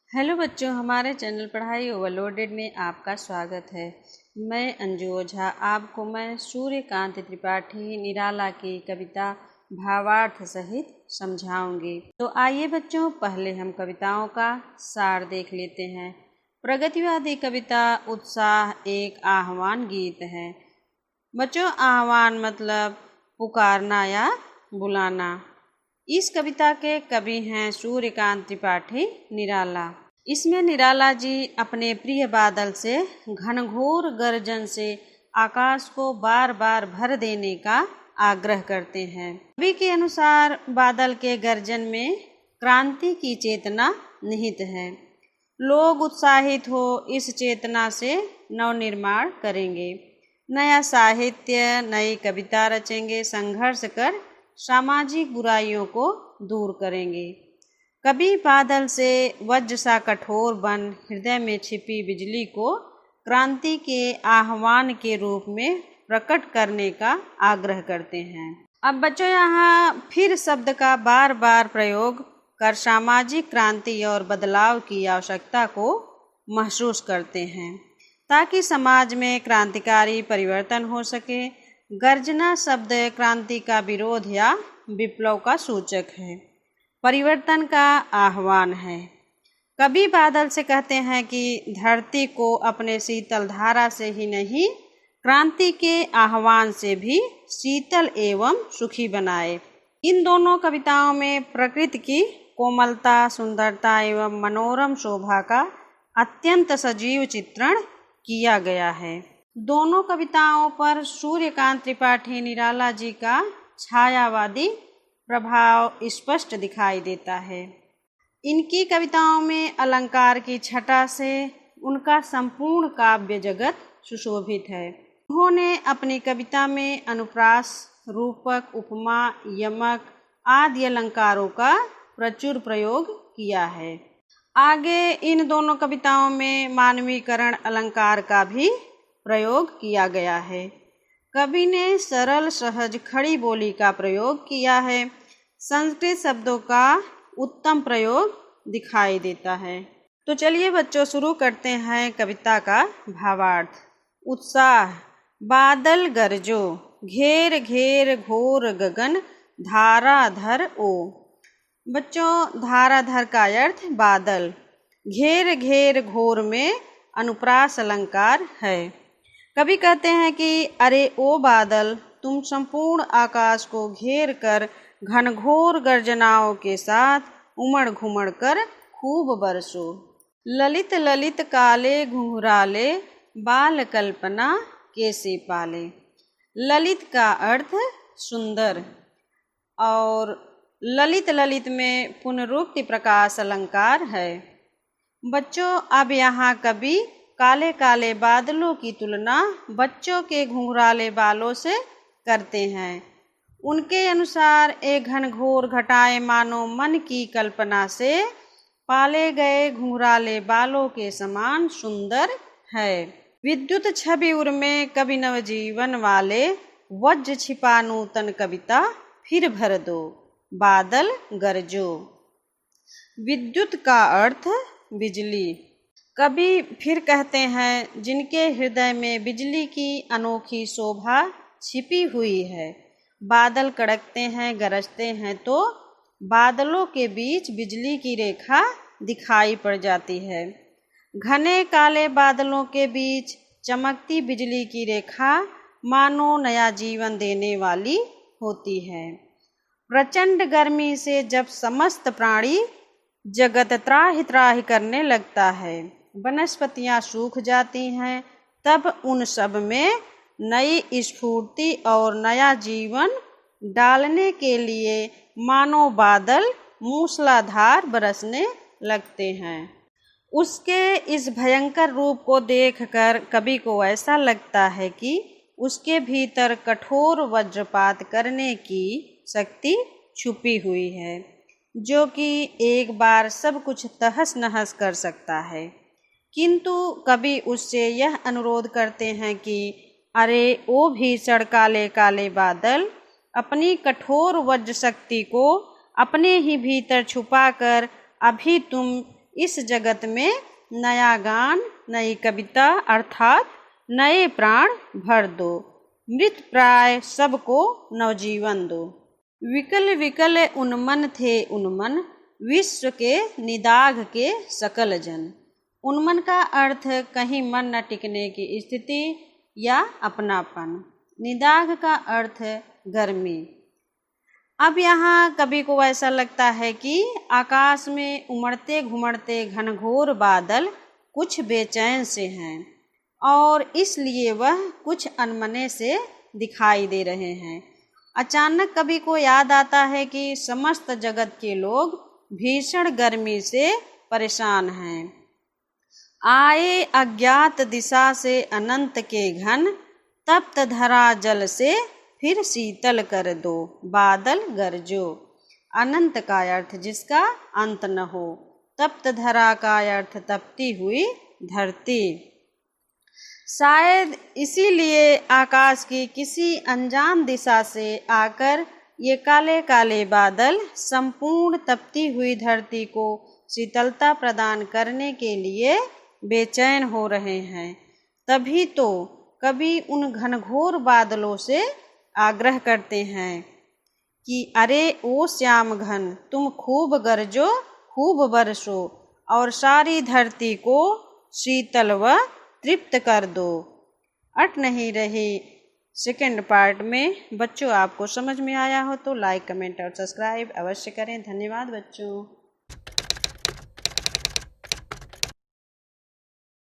Hello बच्चों, हमारे channel पढ़ाई ओवरलोडेड में आपका स्वागत है। मैं अंजू ओझा आपको मैं सूर्यकांत त्रिपाठी निराला की कविता भावार्थ सहित समझाऊंगी। तो आइए बच्चों, पहले हम कविताओं का सार देख लेते हैं। प्रगतिवादी कविता उत्साह एक आह्वान गीत है। बच्चों, आह्वान मतलब पुकारना या बुलाना। इस कविता के कवि हैं सूर्यकांत त्रिपाठी निराला। इसमें निराला जी अपने प्रिय बादल से घनघोर गर्जन से आकाश को बार बार भर देने का आग्रह करते हैं। कवि के अनुसार बादल के गर्जन में क्रांति की चेतना निहित है। लोग उत्साहित हो इस चेतना से नवनिर्माण करेंगे, नया साहित्य, नई कविता रचेंगे, संघर्ष कर सामाजिक बुराइयों को दूर करेंगे। कभी बादल से वज्र सा कठोर बन हृदय में छिपी बिजली को क्रांति के आह्वान के रूप में प्रकट करने का आग्रह करते हैं। अब बच्चों, यहाँ फिर शब्द का बार बार प्रयोग कर सामाजिक क्रांति और बदलाव की आवश्यकता को महसूस करते हैं ताकि समाज में क्रांतिकारी परिवर्तन हो सके। गर्जना शब्द क्रांति का विरोध या विप्लव का सूचक है, परिवर्तन का आह्वान है। कभी बादल से कहते हैं कि धरती को अपने शीतल धारा से ही नहीं, क्रांति के आह्वान से भी शीतल एवं सुखी बनाए। इन दोनों कविताओं में प्रकृति की कोमलता, सुंदरता एवं मनोरम शोभा का अत्यंत सजीव चित्रण किया गया है। दोनों कविताओं पर सूर्यकांत त्रिपाठी निराला जी का छायावादी प्रभाव स्पष्ट दिखाई देता है। इनकी कविताओं में अलंकार की छटा से उनका संपूर्ण काव्य जगत सुशोभित है। उन्होंने अपनी कविता में अनुप्रास, रूपक, उपमा, यमक आदि अलंकारों का प्रचुर प्रयोग किया है। आगे इन दोनों कविताओं में मानवीकरण अलंकार का भी प्रयोग किया गया है। कवि ने सरल, सहज, खड़ी बोली का प्रयोग किया है। संस्कृत शब्दों का उत्तम प्रयोग दिखाई देता है। तो चलिए बच्चों, शुरू करते हैं कविता का भावार्थ। उत्साह बादल गरजो, घेर घेर घोर गगन, धाराधर ओ। बच्चों, धाराधर का अर्थ बादल, घेर घेर घोर में अनुप्रास अलंकार है। कवि कहते हैं कि अरे ओ बादल, तुम संपूर्ण आकाश को घेर कर घनघोर गर्जनाओं के साथ उमड़ घुमड़ कर खूब बरसो। ललित ललित काले घुंघराले, बाल कल्पना कैसे पाले। ललित का अर्थ सुंदर और ललित ललित में पुनरुक्ति प्रकाश अलंकार है। बच्चों, अब यहाँ कवि काले काले बादलों की तुलना बच्चों के घुंघराले बालों से करते हैं। उनके अनुसार एक घनघोर घटाएं मानो मन की कल्पना से पाले गए घुंघराले बालों के समान सुंदर है। विद्युत छवि उर्मे कवि नवजीवन वाले, वज्र छिपा नूतन कविता फिर भर दो, बादल गरजो। विद्युत का अर्थ बिजली। कवि फिर कहते हैं जिनके हृदय में बिजली की अनोखी शोभा छिपी हुई है। बादल कड़कते हैं, गरजते हैं तो बादलों के बीच बिजली की रेखा दिखाई पड़ जाती है। घने काले बादलों के बीच चमकती बिजली की रेखा मानो नया जीवन देने वाली होती है। प्रचंड गर्मी से जब समस्त प्राणी जगत त्राहि त्राहि करने लगता है, वनस्पतियां सूख जाती हैं, तब उन सब में नई स्फूर्ति और नया जीवन डालने के लिए मानो बादल मूसलाधार बरसने लगते हैं। उसके इस भयंकर रूप को देखकर कवि को ऐसा लगता है कि उसके भीतर कठोर वज्रपात करने की शक्ति छुपी हुई है, जो कि एक बार सब कुछ तहस नहस कर सकता है। किंतु कवि उससे यह अनुरोध करते हैं कि अरे ओ भीषण काले काले बादल, अपनी कठोर वज्र शक्ति को अपने ही भीतर छुपाकर अभी तुम इस जगत में नया गान, नई कविता अर्थात नए प्राण भर दो। मृत प्राय सबको नवजीवन दो। विकल विकल उन्मन थे उन्मन, विश्व के निदाघ के सकल जन। उन्मन का अर्थ कहीं मन न टिकने की स्थिति या अपनापन। निदाघ का अर्थ गर्मी। अब यहाँ कवि को ऐसा लगता है कि आकाश में उमड़ते घुमड़ते घनघोर बादल कुछ बेचैन से हैं और इसलिए वह कुछ अनमने से दिखाई दे रहे हैं। अचानक कवि को याद आता है कि समस्त जगत के लोग भीषण गर्मी से परेशान हैं। आए अज्ञात दिशा से अनंत के घन, तप्त धरा जल से फिर शीतल कर दो, बादल गरजो। अनंत का अर्थ जिसका अंत न हो, तप्त धरा का अर्थ तपती हुई धरती। शायद इसीलिए आकाश की किसी अनजान दिशा से आकर ये काले काले बादल संपूर्ण तपती हुई धरती को शीतलता प्रदान करने के लिए बेचैन हो रहे हैं। तभी तो कवि उन घनघोर बादलों से आग्रह करते हैं कि अरे ओ श्याम घन, तुम खूब गरजो, खूब बरसो और सारी धरती को शीतल व तृप्त कर दो। अट नहीं रही सेकेंड पार्ट में। बच्चों आपको समझ में आया हो तो लाइक, कमेंट और सब्सक्राइब अवश्य करें। धन्यवाद बच्चों।